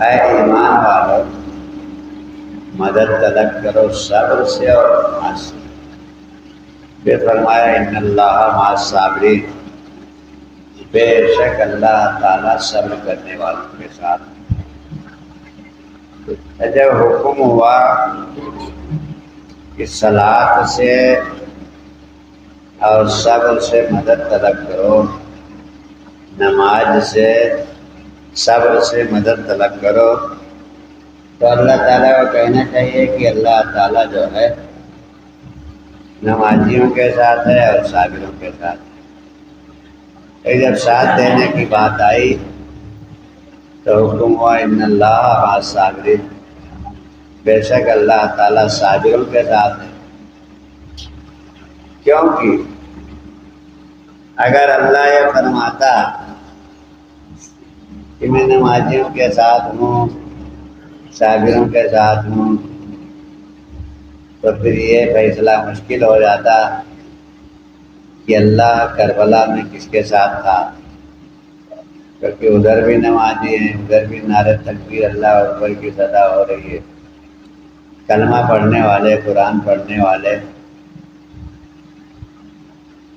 اے ایمان والو مدد طلب کرو صبر سے اور نماز سے۔ پھر فرمایا ان اللہ مع الصابرین، بے شک اللہ تعالیٰ صبر کرنے والوں کے ساتھ۔ جب حکم ہوا کہ صلاۃ سے اور صبر سے مدد طلب کرو، نماز سے صبر سے مدد طلب کرو، تو اللہ تعالیٰ کو کہنا چاہیے کہ اللہ تعالیٰ جو ہے نمازیوں کے ساتھ ہے اور صابروں کے ساتھ ہے۔ جب ساتھ دینے کی بات آئی تو حکم ہوا ان اللہ مع الصابرین، بے شک اللہ تعالیٰ صابروں کے ساتھ ہے۔ کیونکہ اگر اللہ یہ فرماتا کہ میں نمازیوں کے ساتھ ہوں، صابروں کے ساتھ ہوں، تو پھر یہ فیصلہ مشکل ہو جاتا کہ اللہ کربلا میں کس کے ساتھ تھا، کیونکہ ادھر بھی نمازی ہیں، ادھر بھی نعرہ تکبیر اللہ اکبر کی صدا ہو رہی ہے، کلمہ پڑھنے والے، قرآن پڑھنے والے،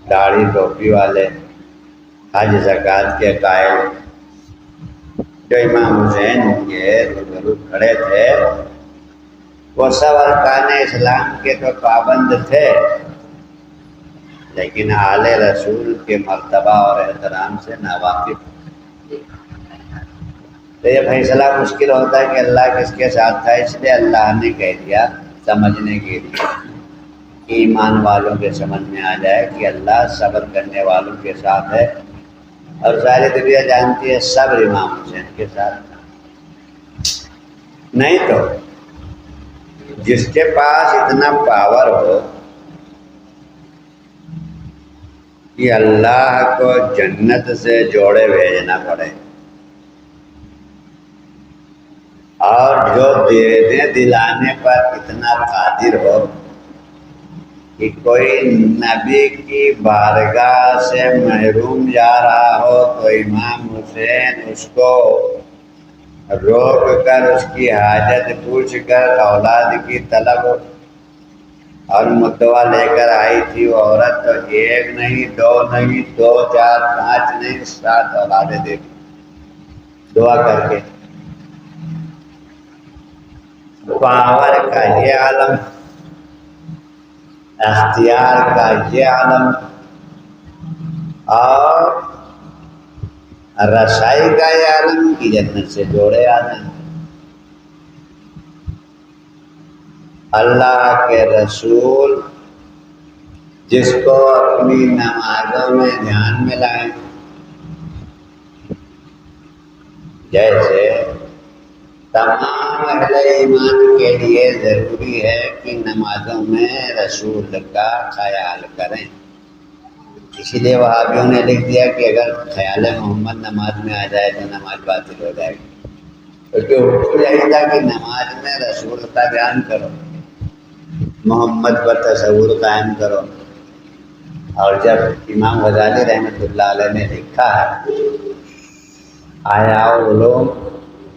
داڑھی ٹوپی والے، حج زکوٰۃ کے قائل، جو امام حسین کے روبرو کھڑے تھے، وہ سب ارکان اسلام کے تو پابند تھے، لیکن آل رسول کے مرتبہ اور احترام سے ناواقف۔ تو یہ فیصلہ مشکل ہوتا ہے کہ اللہ کس کے ساتھ تھا، اس لیے اللہ نے کہہ دیا سمجھنے کے لیے کہ ایمان والوں کے سمجھ میں آ جائے کہ اللہ صبر کرنے والوں کے ساتھ ہے، اور ساری دنیا جانتی ہے صبر امام حسین کے ساتھ تھا۔ نہیں تو جس کے پاس اتنا پاور ہو کہ اللہ کو جنت سے جوڑے بھیجنا پڑے، اور جو دینے دلانے پر اتنا قادر ہو کہ کوئی نبی کی بارگاہ سے محروم جا رہا ہو تو امام حسین اس کو روک کر اس کی حاجت پوچھ کر اولاد کی طلب اور مدعا لے کر آئی تھی وہ عورت، تو ایک نہیں، دو نہیں، 2 4 5 نہیں، 7 اولادیں دے دی دعا کر کے۔ پاور کا یہ عالم، اختیار کا یہ عالم، اور رسائی کا یہ عالم کی جنت سے جوڑے آنے۔ اللہ کے رسول جس کو اپنی نمازوں میں دھیان میں لائیں، جیسے تمام اہل ایمان کے لیے ضروری ہے کہ نمازوں میں رسول کا خیال کریں۔ اسی لیے وہابیوں نے لکھ دیا کہ اگر خیال محمد نماز میں آ جائے تو نماز باطل ہو جائے گی، کیونکہ حکم یہی تھا کہ نماز میں رسول کا بیان کرو، محمد پر تصور قائم کرو۔ اور جب امام غزالی رحمۃ اللہ علیہ نے لکھا ہے آیا علوم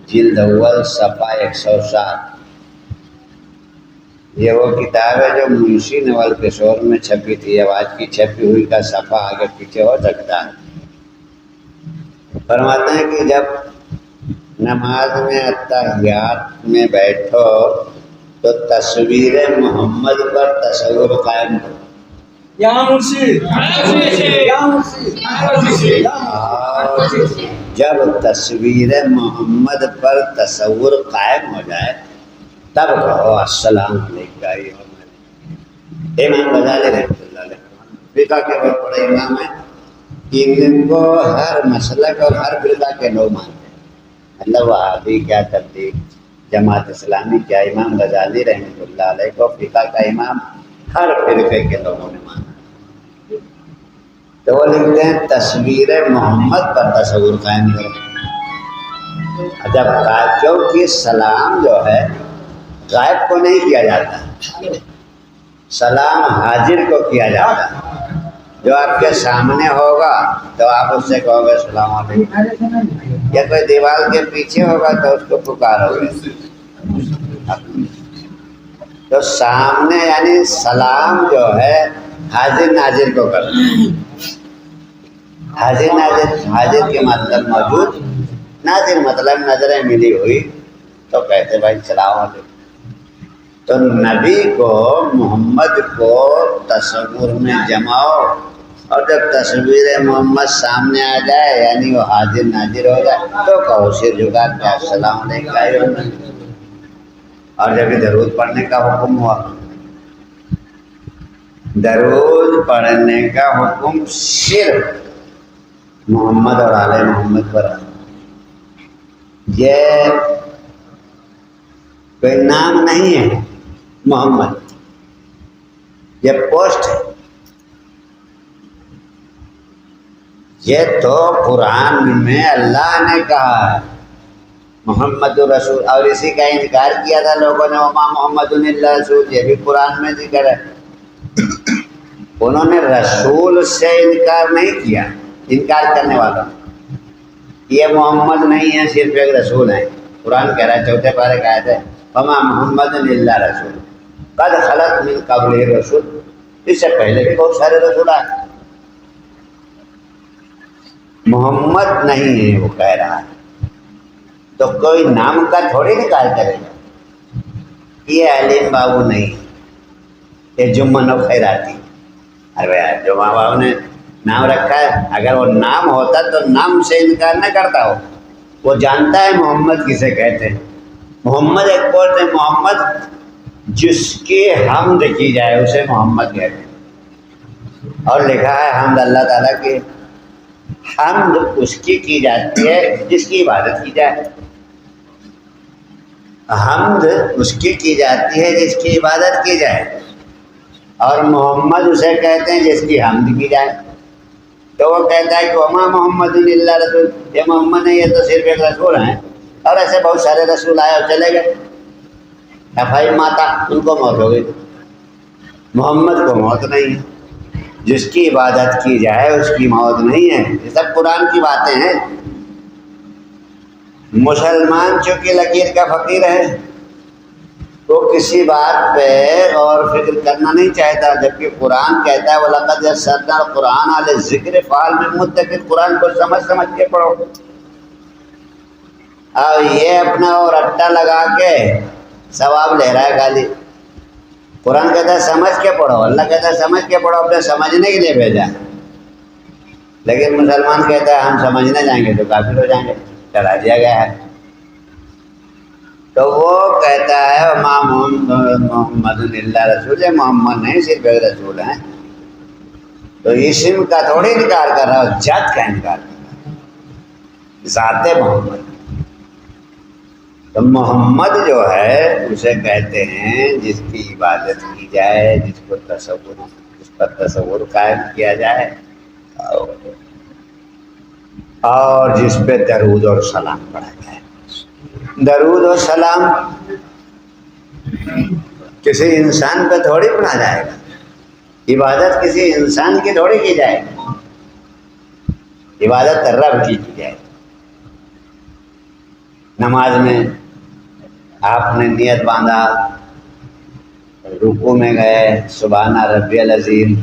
جلد اول صفحہ 107، یہ وہ کتاب ہے جو منشی نول کشور میں چھپی تھی، اب آج کی چھپی ہوئی کا صفحہ آگے پیچھے ہو سکتا ہے۔ فرماتے ہیں کہ جب نماز میں اتحیات میں بیٹھو تو تصویر محمد پر تصور قائم کرو۔ یا مرشد، یا مرشد، جب تصویر محمد پر تصور قائم ہو جائے تب کہو السلام علیکم۔ امام غزالی رحمۃ اللہ علیہ فقہ کے بہت بڑے امام ہیں، ان کو ہر مسلک اور ہر فرقہ کے لوگ مانتے ہیں، اللہ وہابی کیا تبلیغ جماعت اسلامی کیا، امام غزالی رحمۃ اللہ علیہ کو فقہ کا امام ہر فرقے کے لوگوں نے مانا۔ تو وہ لکھتے ہیں تصویر محمد پر تصور قائم کرو۔ جب کیونکہ سلام جو ہے غائب کو نہیں کیا جاتا، سلام حاضر کو کیا جاتا ہے۔ جو آپ کے سامنے ہوگا تو آپ اس سے کہو گے السلام علیکم، یا کوئی دیوار کے پیچھے ہوگا تو اس کو پکارو گے۔ تو سامنے یعنی سلام جو ہے حاضر ناظر کو کرنا ہے۔ حاضر ناظر، حاضر کے مطلب موجود، ناظر مطلب نظریں ملی ہوئی، تو کہتے بھائی السلام علیکم۔ تو نبی کو، محمد کو تصور میں جماؤ، اور جب تصویر محمد سامنے آ جائے یعنی وہ حاضر ناظر ہو جائے تو کہو سر جھکا کے السلام علیکم۔ اور جب درود پڑھنے کا حکم ہوا، درود پڑھنے کا حکم صرف محمد اور آل محمد پر ہے۔ یہ کوئی نام نہیں ہے محمد، یہ پوسٹ ہے۔ یہ تو قرآن میں اللہ نے کہا ہے محمد رسول، اور اسی کا انکار کیا تھا لوگوں نے، وما محمد الا رسول، یہ بھی قرآن میں ذکر ہے۔ انہوں نے رسول سے انکار نہیں کیا، انکار کرنے والا یہ محمد نہیں ہے، صرف ایک رسول ہے۔ قرآن کہہ رہا ہے چوتھے پارے کا آیت ہے وما محمد الا رسول قد خلت من قبلہ الرسل، اس سے پہلے بھی بہت سارے رسول آئے، محمد نہیں ہے وہ کہہ رہا ہے۔ تو کوئی نام کا تھوڑی نکال کرے گا، یہ علیم بابو نہیں، یہ جمن و خیراتی۔ ارے جو ماں باپ نے نام رکھا ہے، اگر وہ نام ہوتا تو نام سے انکار نہ کرتا ہو، وہ جانتا ہے محمد کسے کہتے ہیں۔ محمد ایک بولتے ہیں محمد جس کی حمد کی جائے اسے محمد کہتے ہیں، اور لکھا ہے حمد اللہ تعالیٰ کی، حمد اس کی جاتی ہے جس کی عبادت کی جائے، حمد اس کی جاتی ہے جس کی عبادت کی جائے، اور محمد اسے کہتے ہیں جس کی حمد کی جائے۔ تو وہ کہتا ہے کہ وما محمد الا رسول، یہ محمد نہیں، یہ تو صرف ایک رسول ہیں، اور ایسے بہت سارے رسول آئے اور چلے گئے۔ صفائی ماتا ان کو موت ہو گئی، محمد کو موت نہیں ہے، جس کی عبادت کی جائے اس کی موت نہیں ہے۔ یہ سب قرآن کی باتیں ہیں۔ مسلمان چونکہ لکیر کا فقیر ہے، وہ کسی بات پہ غور فکر کرنا نہیں چاہتا، جبکہ قرآن کہتا ہے وَلَقَدْ يَسَّرْنَا الْقُرْآنَ لِلذِّكْرِ فَهَلْ مِن مُدَّكِرٍ، قرآن کو سمجھ کے پڑھو۔ اور یہ اپنا اور رٹا لگا کے ثواب لے رہا ہے خالی۔ قرآن کہتا ہے سمجھ کے پڑھو، اللہ کہتا ہے سمجھ کے پڑھو، اپنے سمجھنے کے لیے بھیجا ہے۔ لیکن مسلمان کہتا ہے ہم سمجھنے جائیں گے تو کافر ہو جائیں گے، ڈرا دیا گیا ہے۔ تو وہ کہتا ہے وما محمد الا رسول، محمد نہیں صرف ایک رسول ہیں۔ تو اسم کا تھوڑی انکار کر رہا ہے، ذات کا انکار کر رہا ہے، ذات محمد۔ تو محمد جو ہے اسے کہتے ہیں جس کی عبادت کی جائے، جس کو تصور، جس پر تصور قائم کیا جائے، اور جس پہ درود اور سلام پڑھا جائے۔ درود و سلام کسی انسان پہ تھوڑی پڑھا جائے گا، عبادت کسی انسان کی تھوڑی کی جائے گی، عبادت رب کی جائے۔ نماز میں آپ نے نیت باندھا، رکوع میں گئے سبحان ربی العظیم،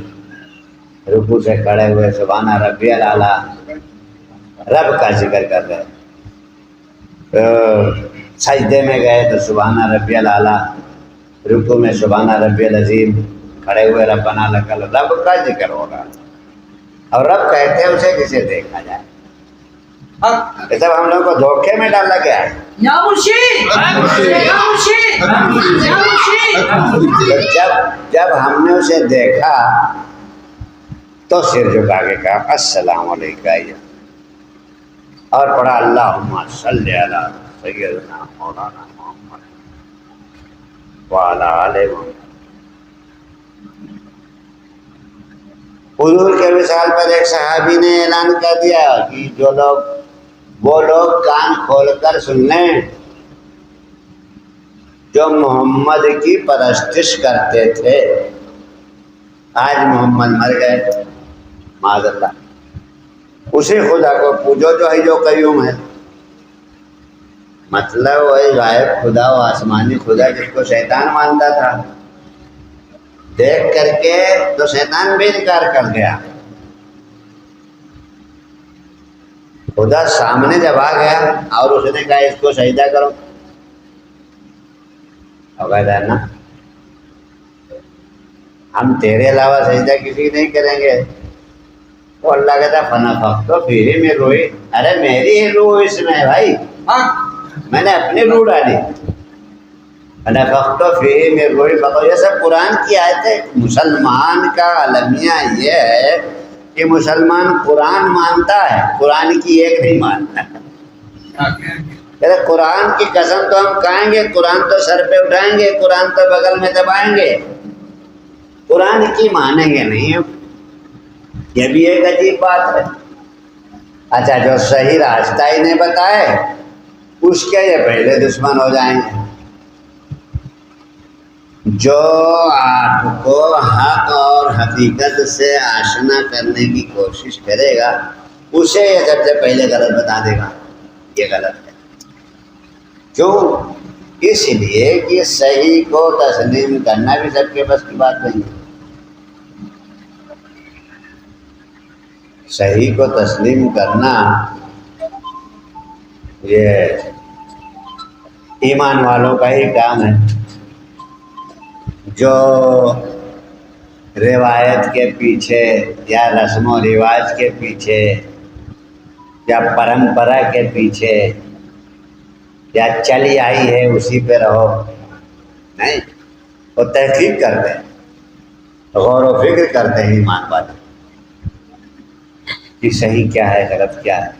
رکوع سے کھڑے ہوئے سبحان ربی الاعلیٰ، رب کا ذکر کر رہے۔ سجدے میں گئے تو سبحان ربی الاعلیٰ، رکوع میں سبحان ربی العظیم، کھڑے ہوئے ربنا لک الحمد، رب کا ذکر ہوگا۔ اور رب کہتے ہیں اسے جسے دیکھا جائے۔ یہ سب ہم لوگوں کو دھوکے میں ڈالا گیا ہے۔ یا مرشد، یا مرشد، یا مرشد۔ جب ہم نے اسے دیکھا تو سر جھکا کے کہا السلام علیکم، اور پڑھا اللہم صلی علی سیدنا مولانا محمد وعلی آل محمد۔ حضور کے وصال پر ایک صحابی نے اعلان کر دیا کہ وہ لوگ کان کھول کر سن لیں جو محمد کی پرستش کرتے تھے، آج محمد مر گئے، معاذ اللہ، اسی خدا کو پوجو جو ہے جو قیوم ہے. مطلب وہی غائب خدا و آسمانی خدا جس کو شیطان مانتا تھا، دیکھ کر کے تو شیطان بھی انکار کر گیا. خدا سامنے جب آ گیا اور اس نے کہا اس کو سجدہ کرو، کہتا ہے نا ہم تیرے علاوہ سجدہ کسی نہیں کریں گے. وہ اللہ کہتا ہے فنفخت فیہ من روحی، ارے میری ہی روح اس میں ہے بھائی، میں نے اپنی روح ڈالی. فنفخت فیہ من روحی فقط. یہ سب قرآن کی آیت ہے. مسلمان کا المیہ یہ ہے کہ مسلمان قرآن مانتا ہے، قرآن کی ایک نہیں مانتا. قرآن کی قسم تو ہم کھائیں گے، قرآن تو سر پہ اٹھائیں گے، قرآن تو بغل میں دبائیں گے، قرآن کی مانیں گے نہیں. یہ بھی ایک عجیب بات ہے. اچھا جو صحیح راستہ ہی نہیں بتائے اس کے یہ پہلے دشمن ہو جائیں گے. جو آپ کو حق اور حقیقت سے آشنا کرنے کی کوشش کرے گا اسے یہ سب سے پہلے غلط بتا دے گا، یہ غلط ہے. کیوں؟ اس لیے کہ صحیح کو تسلیم کرنا بھی سب کے بس کی بات نہیں ہے. صحیح کو تسلیم کرنا یہ ایمان والوں کا ہی کام ہے. جو روایت کے پیچھے یا رسم و رواج کے پیچھے یا پرمپرا کے پیچھے یا چلی آئی ہے اسی پہ رہو نہیں. وہ تحقیق کرتے ہیں، غور و فکر کرتے ہیں ایمان والے کہ صحیح کیا ہے غلط کیا ہے.